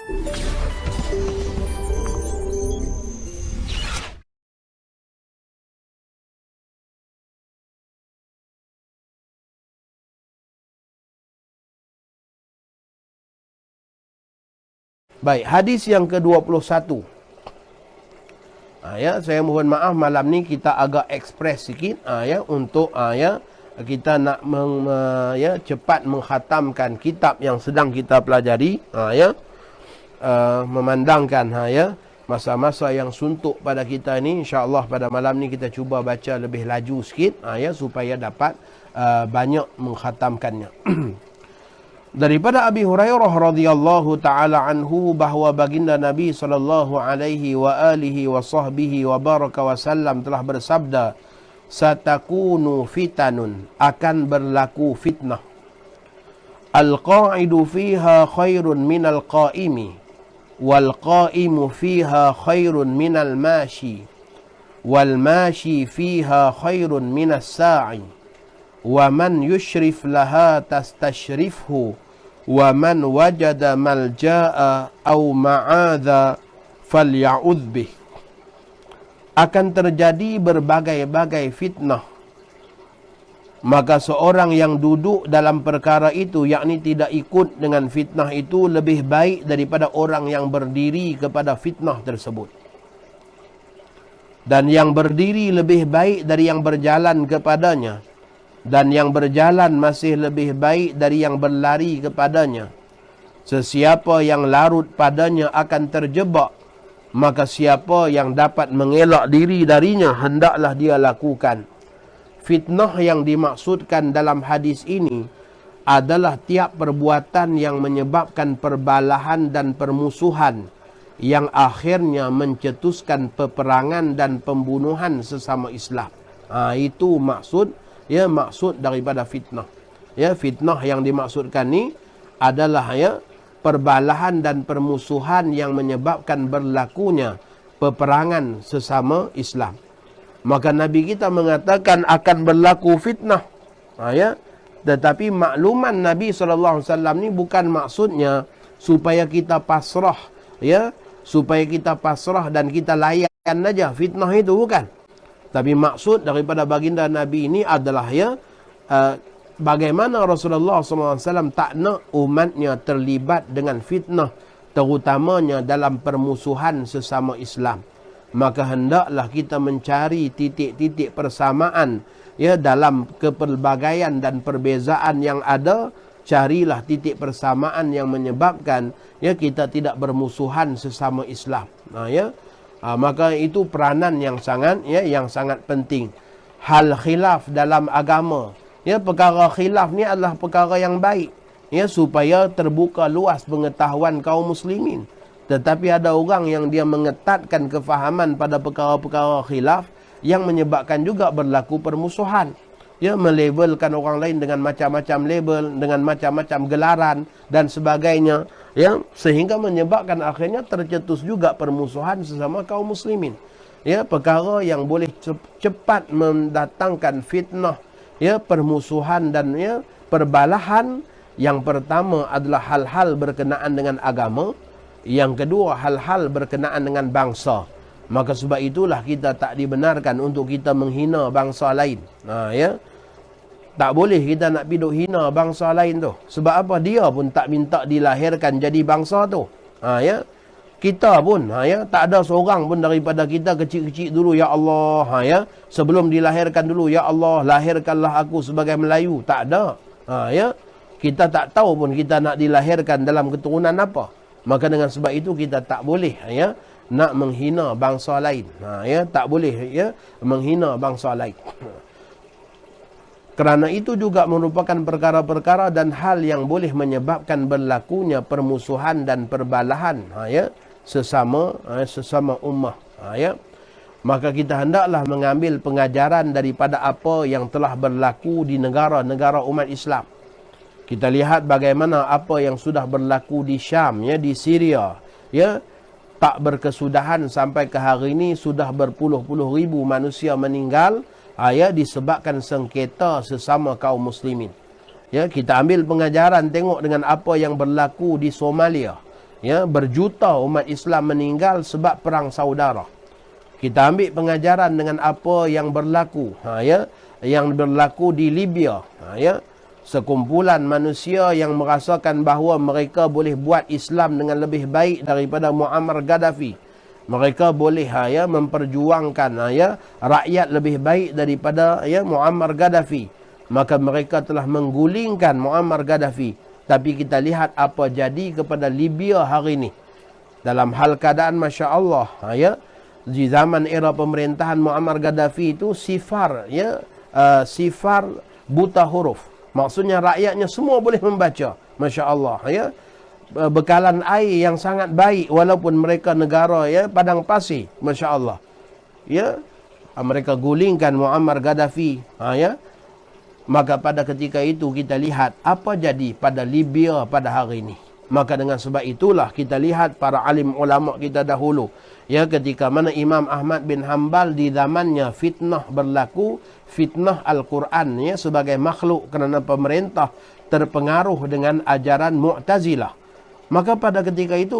Baik, hadis yang ke-21. Ya, saya mohon maaf malam ni kita agak ekspres sikit untuk kita nak cepat mengkhatamkan kitab yang sedang kita pelajari, memandangkan masa-masa yang suntuk pada kita ni. InsyaAllah pada malam ni kita cuba baca lebih laju sikit supaya dapat banyak mengkhatamkannya. Daripada Abi Hurairah radhiyallahu taala anhu bahawa baginda Nabi sallallahu alaihi wa alihi wa sahbihi wa baraka wasallam telah bersabda, satakunu fitanun, akan berlaku fitnah, al-qa'idu fiha khairun minal qa'imi wal qa'imu fiha khairun minal mashi wal mashi fiha khairun minas sa'i wa man yushrif laha tastashrifhu wa man wajada malja'a au ma'adha falya'udh bih. Akan terjadi berbagai-bagai fitnah, maka seorang yang duduk dalam perkara itu, yakni tidak ikut dengan fitnah itu, lebih baik daripada orang yang berdiri kepada fitnah tersebut. Dan yang berdiri lebih baik dari yang berjalan kepadanya, dan yang berjalan masih lebih baik dari yang berlari kepadanya. Sesiapa yang larut padanya akan terjebak, maka siapa yang dapat mengelak diri darinya, hendaklah dia lakukan. Fitnah yang dimaksudkan dalam hadis ini adalah tiap perbuatan yang menyebabkan perbalahan dan permusuhan, yang akhirnya mencetuskan peperangan dan pembunuhan sesama Islam. Itu maksud daripada fitnah. Fitnah yang dimaksudkan ni adalah perbalahan dan permusuhan yang menyebabkan berlakunya peperangan sesama Islam. Maka Nabi kita mengatakan akan berlaku fitnah. Tetapi makluman Nabi SAW ni bukan maksudnya supaya kita pasrah, supaya kita pasrah dan kita layan aja fitnah itu, bukan. Tapi maksud daripada baginda Nabi ini adalah bagaimana Rasulullah SAW tak nak umatnya terlibat dengan fitnah, terutamanya dalam permusuhan sesama Islam. Maka hendaklah kita mencari titik-titik persamaan dalam kepelbagaian dan perbezaan yang ada. Carilah titik persamaan yang menyebabkan kita tidak bermusuhan sesama Islam. Maka itu peranan yang sangat penting. Hal khilaf dalam agama, perkara khilaf ni adalah perkara yang baik, supaya terbuka luas pengetahuan kaum muslimin. Tetapi ada orang yang dia mengetatkan kefahaman pada perkara-perkara khilaf yang menyebabkan juga berlaku permusuhan. Melabelkan orang lain dengan macam-macam label, dengan macam-macam gelaran dan sebagainya, sehingga menyebabkan akhirnya tercetus juga permusuhan sesama kaum muslimin. Perkara yang boleh cepat mendatangkan fitnah, permusuhan dan perbalahan. Yang pertama adalah hal-hal berkenaan dengan agama, yang kedua hal-hal berkenaan dengan bangsa. Maka sebab itulah kita tak dibenarkan untuk kita menghina bangsa lain. Tak boleh kita nak piduk hina bangsa lain tu. Sebab apa? Dia pun tak minta dilahirkan jadi bangsa tu. Kita pun tak ada seorang pun daripada kita kecil-kecil dulu, ya Allah, sebelum dilahirkan dulu, ya Allah, lahirkanlah aku sebagai Melayu. Tak ada. Kita tak tahu pun kita nak dilahirkan dalam keturunan apa. Maka dengan sebab itu kita tak boleh nak menghina bangsa lain. Tak boleh menghina bangsa lain. Kerana itu juga merupakan perkara-perkara dan hal yang boleh menyebabkan berlakunya permusuhan dan perbalahan sesama ummah. Maka kita hendaklah mengambil pengajaran daripada apa yang telah berlaku di negara-negara umat Islam. Kita lihat bagaimana apa yang sudah berlaku di Syam, di Syria, tak berkesudahan sampai ke hari ini sudah berpuluh-puluh ribu manusia meninggal, disebabkan sengketa sesama kaum muslimin. Kita ambil pengajaran, tengok dengan apa yang berlaku di Somalia, Ya, berjuta umat Islam meninggal sebab perang saudara. Kita ambil pengajaran dengan apa yang berlaku, ya, yang berlaku di Libya, ya. Sekumpulan manusia yang merasakan bahawa mereka boleh buat Islam dengan lebih baik daripada Muammar Gaddafi. Mereka boleh, ya, memperjuangkan, ya, rakyat lebih baik daripada, ya, Muammar Gaddafi. Maka mereka telah menggulingkan Muammar Gaddafi. Tapi kita lihat apa jadi kepada Libya hari ini. Dalam hal keadaan Masya Allah, ya, di zaman era pemerintahan Muammar Gaddafi itu sifar, ya, sifar buta huruf. Maksudnya rakyatnya semua boleh membaca. Masya Allah, ya. Bekalan air yang sangat baik walaupun mereka negara, ya, padang pasir. Masya Allah, ya. Mereka gulingkan Muammar Gaddafi, ya. Maka pada ketika itu kita lihat apa jadi pada Libya pada hari ini. Maka dengan sebab itulah kita lihat para alim ulama kita dahulu, ya, ketika mana Imam Ahmad bin Hanbal di zamannya fitnah berlaku, fitnah Al-Quran, ya, sebagai makhluk kerana pemerintah terpengaruh dengan ajaran Mu'tazilah. Maka pada ketika itu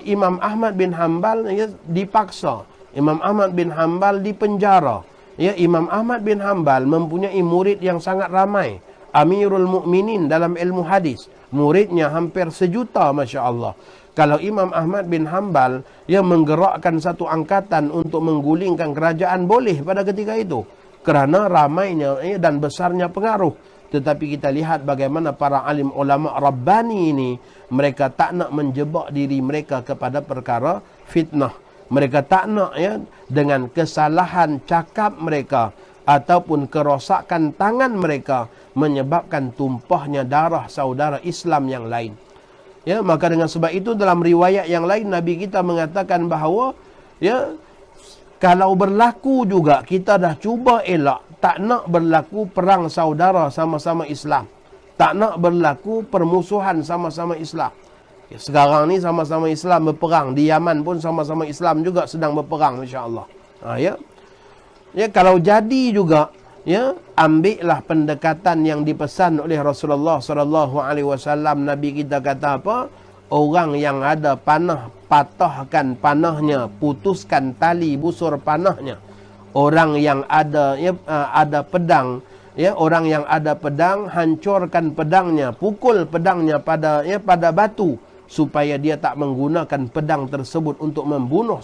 Imam Ahmad bin Hanbal, ya, dipaksa. Imam Ahmad bin Hanbal dipenjara. Ya, Imam Ahmad bin Hanbal mempunyai murid yang sangat ramai. Amirul Mukminin dalam ilmu hadis. Muridnya hampir 1 juta, Masya Allah. Kalau Imam Ahmad bin Hanbal, ya, menggerakkan satu angkatan untuk menggulingkan kerajaan, boleh pada ketika itu. Kerana ramainya, ya, dan besarnya pengaruh. Tetapi kita lihat bagaimana para alim ulama Rabbani ini, mereka tak nak menjebak diri mereka kepada perkara fitnah. Mereka tak nak, ya, dengan kesalahan cakap mereka ataupun kerosakan tangan mereka menyebabkan tumpahnya darah saudara Islam yang lain. Ya, maka dengan sebab itu dalam riwayat yang lain Nabi kita mengatakan bahawa, ya, kalau berlaku juga kita dah cuba elak, tak nak berlaku perang saudara sama-sama Islam. Tak nak berlaku permusuhan sama-sama Islam. Sekarang ni sama-sama Islam berperang. Di Yaman pun sama-sama Islam juga sedang berperang, insya-Allah. Ya. Ya, kalau jadi juga, ya, ambillah pendekatan yang dipesan oleh Rasulullah sallallahu alaihi wasallam. Nabi kita kata apa? Orang yang ada panah, patahkan panahnya, putuskan tali busur panahnya. Orang yang ada, ya, ada pedang, ya, orang yang ada pedang, hancurkan pedangnya, pukul pedangnya pada, ya, pada batu, supaya dia tak menggunakan pedang tersebut untuk membunuh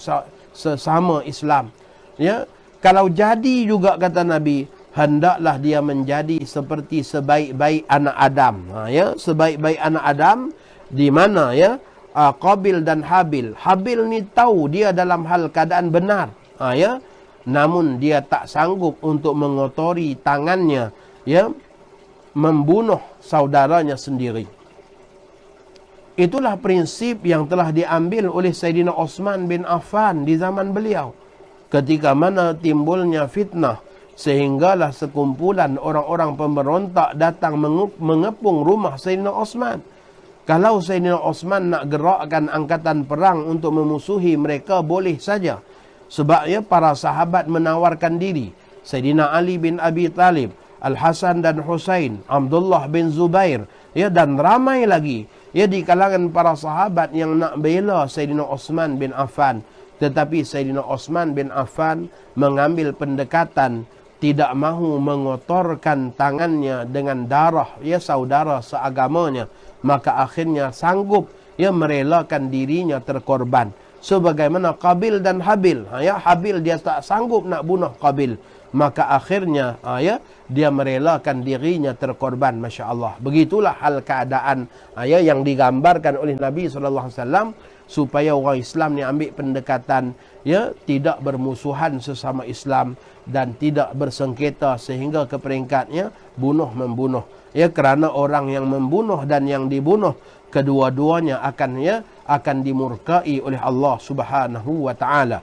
sesama Islam. Ya, kalau jadi juga kata Nabi, hendaklah dia menjadi seperti sebaik-baik anak Adam. Ya, sebaik-baik anak Adam di mana, ya, Qabil dan Habil. Habil ni tahu dia dalam hal keadaan benar. Ya, namun dia tak sanggup untuk mengotori tangannya, ya, membunuh saudaranya sendiri. Itulah prinsip yang telah diambil oleh Sayyidina Osman bin Affan di zaman beliau. Ketika mana timbulnya fitnah, sehinggalah sekumpulan orang-orang pemberontak datang mengepung rumah Sayyidina Osman. Kalau Sayyidina Osman nak gerakkan angkatan perang untuk memusuhi mereka, boleh saja. Sebab, ya, para sahabat menawarkan diri. Sayyidina Ali bin Abi Talib, Al-Hasan dan Husain, Abdullah bin Zubair, ya, dan ramai lagi, ya, di kalangan para sahabat yang nak bela Sayyidina Osman bin Affan. Tetapi Sayyidina Osman bin Affan mengambil pendekatan tidak mahu mengotorkan tangannya dengan darah, ya, saudara seagamanya. Maka akhirnya sanggup, ya, merelakan dirinya terkorban. Sebagaimana Qabil dan Habil. Ya, Habil dia tak sanggup nak bunuh Qabil. Maka akhirnya, ya, dia merelakan dirinya terkorban. Masya Allah. Begitulah hal keadaan, ya, yang digambarkan oleh Nabi SAW. Supaya orang Islam ni ambil pendekatan, ya, tidak bermusuhan sesama Islam dan tidak bersengketa sehingga ke peringkatnya bunuh-membunuh. Ya, kerana orang yang membunuh dan yang dibunuh, kedua-duanya akan, ya, akan dimurkai oleh Allah Subhanahu wa taala.